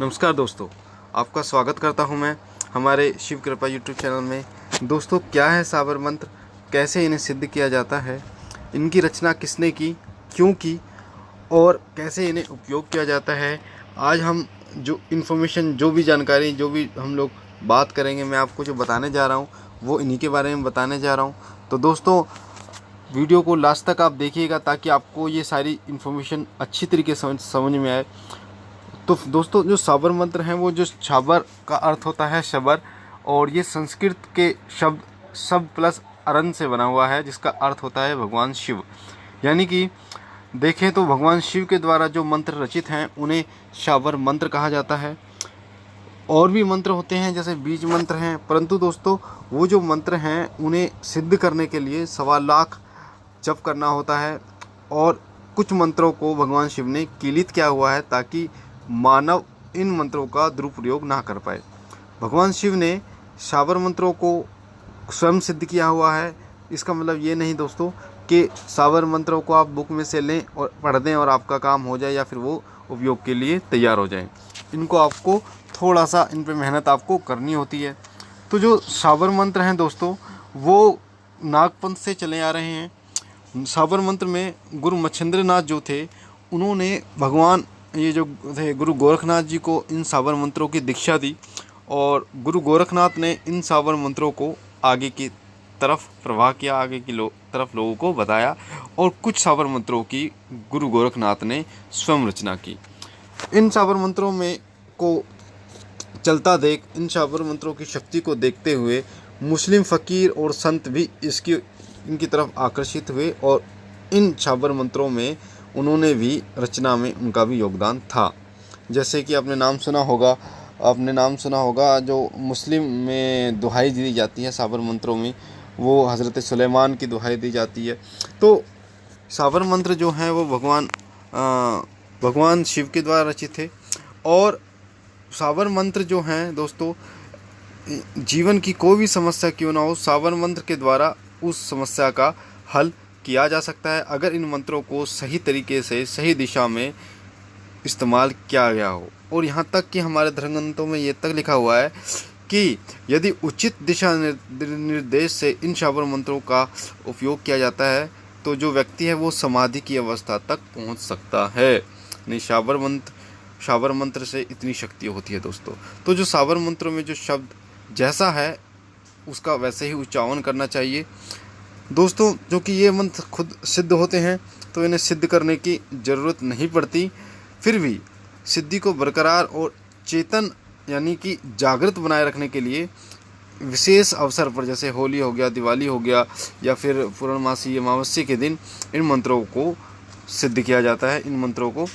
नमस्कार दोस्तों, आपका स्वागत करता हूं मैं हमारे शिव कृपा यूट्यूब चैनल में। दोस्तों, क्या है साबर मंत्र, कैसे इन्हें सिद्ध किया जाता है, इनकी रचना किसने की, क्यों की और कैसे इन्हें उपयोग किया जाता है, आज हम जो इन्फॉर्मेशन, जो भी जानकारी, जो भी हम लोग बात करेंगे, मैं आपको जो बताने जा रहा हूँ वो इन्हीं के बारे में बताने जा रहा हूँ। तो दोस्तों, वीडियो को लास्ट तक आप देखिएगा ताकि आपको ये सारी इन्फॉर्मेशन अच्छी तरीके से समझ में आए। तो दोस्तों, जो साबर मंत्र हैं, वो जो साबर का अर्थ होता है शबर, और ये संस्कृत के शब्द सब प्लस अरन से बना हुआ है, जिसका अर्थ होता है भगवान शिव। यानी कि देखें तो भगवान शिव के द्वारा जो मंत्र रचित हैं उन्हें साबर मंत्र कहा जाता है। और भी मंत्र होते हैं जैसे बीज मंत्र हैं, परंतु दोस्तों वो जो मंत्र हैं उन्हें सिद्ध करने के लिए 1.25 लाख जप करना होता है। और कुछ मंत्रों को भगवान शिव ने कीलित किया हुआ है ताकि मानव इन मंत्रों का दुरुपयोग ना कर पाए। भगवान शिव ने साबर मंत्रों को स्वयं सिद्ध किया हुआ है। इसका मतलब ये नहीं दोस्तों कि साबर मंत्रों को आप बुक में से लें और पढ़ दें और आपका काम हो जाए या फिर वो उपयोग के लिए तैयार हो जाए। इनको आपको थोड़ा सा इन पे मेहनत आपको करनी होती है। तो जो साबर मंत्र हैं दोस्तों, वो नागपंथ से चले आ रहे हैं। साबर मंत्र में गुरु मच्छिंद्र नाथ जो थे, उन्होंने भगवान ये जो थे गुरु गोरखनाथ जी को इन साबर मंत्रों की दीक्षा दी, और गुरु गोरखनाथ ने इन साबर मंत्रों को आगे की तरफ प्रवाह किया, आगे की तरफ लोगों को बताया, और कुछ साबर मंत्रों की गुरु गोरखनाथ ने स्वयं रचना की। इन साबर मंत्रों में को चलता देख, इन साबर मंत्रों की शक्ति को देखते हुए मुस्लिम फ़कीर और संत भी इनकी तरफ आकर्षित हुए, और इन साबर मंत्रों में उन्होंने भी रचना में उनका भी योगदान था। जैसे कि आपने नाम सुना होगा जो मुस्लिम में दुहाई दी जाती है साबर मंत्रों में, वो हज़रत सुलेमान की दुहाई दी जाती है। तो साबर मंत्र जो हैं वो भगवान शिव के द्वारा रचित थे। और साबर मंत्र जो हैं दोस्तों, जीवन की कोई भी समस्या क्यों ना हो, साबर मंत्र के द्वारा उस समस्या का हल किया जा सकता है, अगर इन मंत्रों को सही तरीके से सही दिशा में इस्तेमाल किया गया हो। और यहाँ तक कि हमारे धर्म ग्रंथों में ये तक लिखा हुआ है कि यदि उचित दिशा निर्देश से इन साबर मंत्रों का उपयोग किया जाता है तो जो व्यक्ति है वो समाधि की अवस्था तक पहुँच सकता है। नहीं, साबर मंत्र से इतनी शक्ति होती है दोस्तों। तो जो साबर मंत्रों में जो शब्द जैसा है उसका वैसे ही उच्चारण करना चाहिए दोस्तों। जो कि ये मंत्र खुद सिद्ध होते हैं तो इन्हें सिद्ध करने की ज़रूरत नहीं पड़ती। फिर भी सिद्धि को बरकरार और चेतन यानी कि जागृत बनाए रखने के लिए विशेष अवसर पर, जैसे होली हो गया, दिवाली हो गया, या फिर पूर्णमासी अमावस्या के दिन इन मंत्रों को सिद्ध किया जाता है, इन मंत्रों को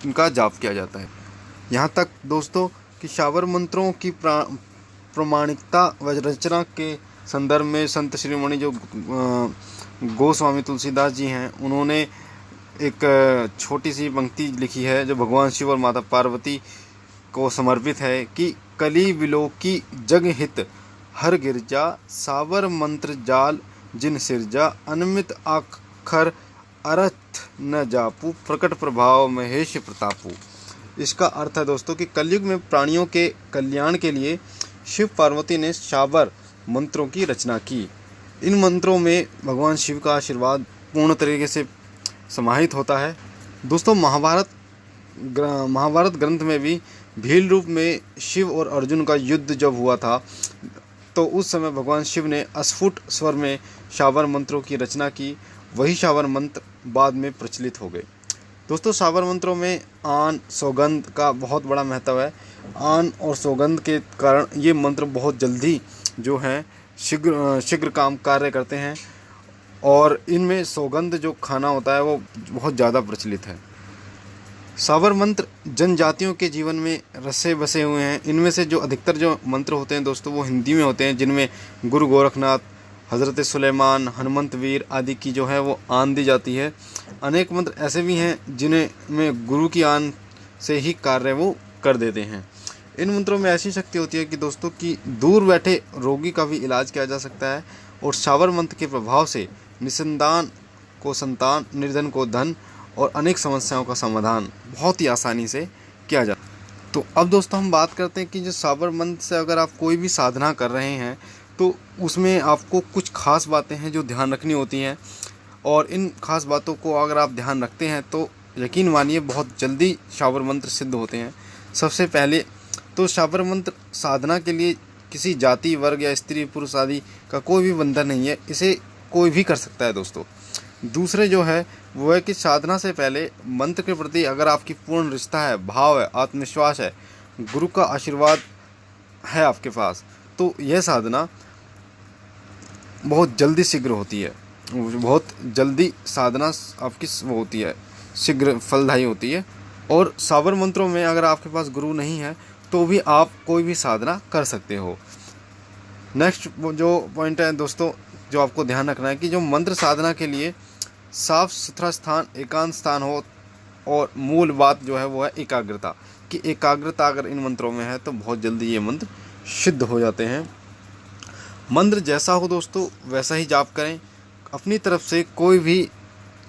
इनका जाप किया जाता है। यहाँ तक दोस्तों कि साबर मंत्रों की प्रामाणिकता व रचना के संदर्भ में संत शिरोमणि जो गोस्वामी तुलसीदास जी हैं, उन्होंने एक छोटी सी पंक्ति लिखी है जो भगवान शिव और माता पार्वती को समर्पित है कि कली विलोकी जग हित हर गिरजा, साबर मंत्र जाल जिन सिरजा, अनमित आखर अर्थ न जापू, प्रकट प्रभाव महेश प्रतापू। इसका अर्थ है दोस्तों कि कलयुग में प्राणियों के कल्याण के लिए शिव पार्वती ने साबर मंत्रों की रचना की। इन मंत्रों में भगवान शिव का आशीर्वाद पूर्ण तरीके से समाहित होता है दोस्तों। महाभारत ग्रंथ में भी भील रूप में शिव और अर्जुन का युद्ध जब हुआ था तो उस समय भगवान शिव ने अस्फुट स्वर में साबर मंत्रों की रचना की। वही साबर मंत्र बाद में प्रचलित हो गए दोस्तों। साबर मंत्रों में आन सौगंध का बहुत बड़ा महत्व है। आन और सौगंध के कारण ये मंत्र बहुत जल्दी जो हैं शीघ्र काम कार्य करते हैं, और इनमें सौगंध जो खाना होता है वो बहुत ज़्यादा प्रचलित है। साबर मंत्र जनजातियों के जीवन में रसे बसे हुए हैं। इनमें से जो अधिकतर जो मंत्र होते हैं दोस्तों वो हिंदी में होते हैं, जिनमें गुरु गोरखनाथ, हज़रत सुलेमान, हनुमंत वीर आदि की जो है वो आन दी जाती है। अनेक मंत्र ऐसे भी हैं जिन्हें में गुरु की आन से ही कार्य वो कर देते हैं। इन मंत्रों में ऐसी शक्ति होती है कि दोस्तों कि दूर बैठे रोगी का भी इलाज किया जा सकता है, और साबर मंत्र के प्रभाव से निसंतान को संतान, निर्धन को धन और अनेक समस्याओं का समाधान बहुत ही आसानी से किया जाता है। तो अब दोस्तों हम बात करते हैं कि जो साबर मंत्र से अगर आप कोई भी साधना कर रहे हैं तो उसमें आपको कुछ खास बातें हैं जो ध्यान रखनी होती हैं, और इन खास बातों को अगर आप ध्यान रखते हैं तो यकीन मानिए बहुत जल्दी साबर मंत्र सिद्ध होते हैं। सबसे पहले तो साबर मंत्र साधना के लिए किसी जाति, वर्ग या स्त्री पुरुष आदि का कोई भी बंधन नहीं है, इसे कोई भी कर सकता है दोस्तों। दूसरे जो है वो है कि साधना से पहले मंत्र के प्रति अगर आपकी पूर्ण रिश्ता है, भाव है, आत्मविश्वास है, गुरु का आशीर्वाद है आपके पास, तो यह साधना बहुत जल्दी शीघ्र होती है। बहुत जल्दी साधना आपकी वो होती है, शीघ्र फलदायी होती है। और साबर मंत्रों में अगर आपके पास गुरु नहीं है तो भी आप कोई भी साधना कर सकते हो। नेक्स्ट जो पॉइंट है दोस्तों जो आपको ध्यान रखना है कि जो मंत्र साधना के लिए साफ सुथरा स्थान, एकांत स्थान हो, और मूल बात जो है वो है एकाग्रता, कि एकाग्रता अगर इन मंत्रों में है तो बहुत जल्दी ये मंत्र सिद्ध हो जाते हैं। मंत्र जैसा हो दोस्तों वैसा ही जाप करें, अपनी तरफ से कोई भी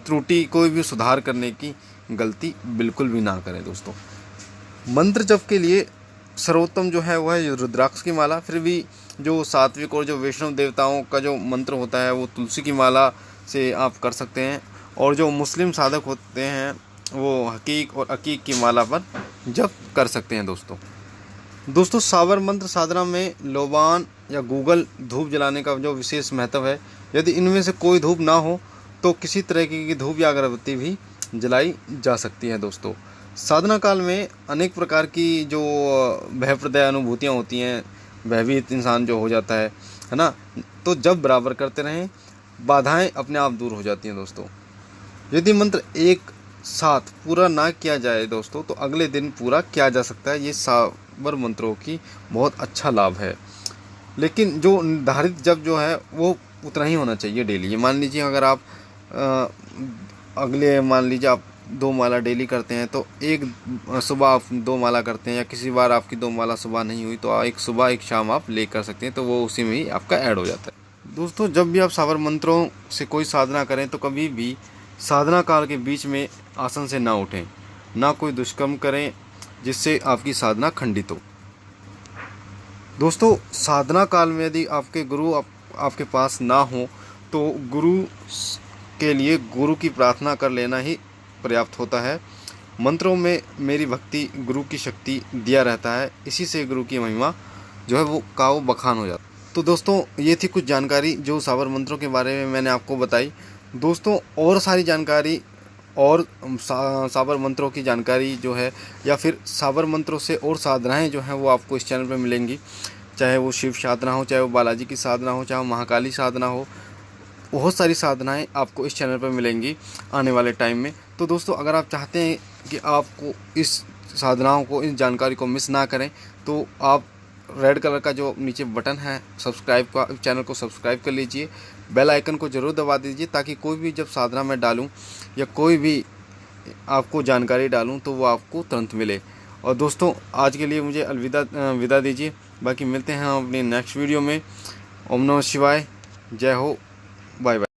त्रुटि, कोई भी सुधार करने की गलती बिल्कुल भी ना करें दोस्तों। मंत्र जप के लिए सर्वोत्तम जो है वह है रुद्राक्ष की माला, फिर भी जो सात्विक और जो वैष्णव देवताओं का जो मंत्र होता है वो तुलसी की माला से आप कर सकते हैं, और जो मुस्लिम साधक होते हैं वो हकीक और अकीक की माला पर जप कर सकते हैं दोस्तों। साबर मंत्र साधना में लोबान या गूगल धूप जलाने का जो विशेष महत्व है, यदि इनमें से कोई धूप ना हो तो किसी तरह की धूप या अगरबत्ती भी जलाई जा सकती है दोस्तों। साधना काल में अनेक प्रकार की जो भयप्रदायक अनुभूतियाँ होती हैं, भयभीत इंसान जो हो जाता है ना, तो जब बराबर करते रहें बाधाएं अपने आप दूर हो जाती हैं दोस्तों। यदि मंत्र एक साथ पूरा ना किया जाए दोस्तों तो अगले दिन पूरा किया जा सकता है। ये साबर मंत्रों की बहुत अच्छा लाभ है, लेकिन जो निर्धारित जप जो है वो उतना ही होना चाहिए डेली। ये मान लीजिए अगर आप मान लीजिए आप 2 माला डेली करते हैं तो एक सुबह आप 2 माला करते हैं, या किसी बार आपकी 2 माला सुबह नहीं हुई तो एक सुबह एक शाम आप ले कर सकते हैं, तो वो उसी में ही आपका ऐड हो जाता है दोस्तों। जब भी आप साबर मंत्रों से कोई साधना करें तो कभी भी साधना काल के बीच में आसन से ना उठें, ना कोई दुष्कर्म करें जिससे आपकी साधना खंडित हो दोस्तों। साधना काल में यदि आपके गुरु आपके पास ना हो तो गुरु के लिए गुरु की प्रार्थना कर लेना ही पर्याप्त होता है। मंत्रों में मेरी भक्ति, गुरु की शक्ति दिया रहता है, इसी से गुरु की महिमा जो है वो बखान हो जाता है। तो दोस्तों ये थी कुछ जानकारी जो साबर मंत्रों के बारे में मैंने आपको बताई दोस्तों। और सारी जानकारी और साबर मंत्रों की जानकारी जो है, या फिर साबर मंत्रों से और साधनाएं जो हैं वो आपको इस चैनल पर मिलेंगी, चाहे वो शिव साधना हो, चाहे वो बालाजी की साधना हो, चाहे वो महाकाली साधना हो। बहुत सारी साधनाएं आपको इस चैनल पर मिलेंगी आने वाले टाइम में। तो दोस्तों अगर आप चाहते हैं कि आपको इस साधनाओं को, इस जानकारी को मिस ना करें तो आप रेड कलर का जो नीचे बटन है सब्सक्राइब का, चैनल को सब्सक्राइब कर लीजिए, बेल आइकन को ज़रूर दबा दीजिए, ताकि कोई भी जब साधना में डालूं या कोई भी आपको जानकारी डालूं तो वो आपको तुरंत मिले। और दोस्तों आज के लिए मुझे विदा दीजिए, बाकी मिलते हैं हम अपनी नेक्स्ट वीडियो में। ओम नमः शिवाय, जय हो, बाय बाय।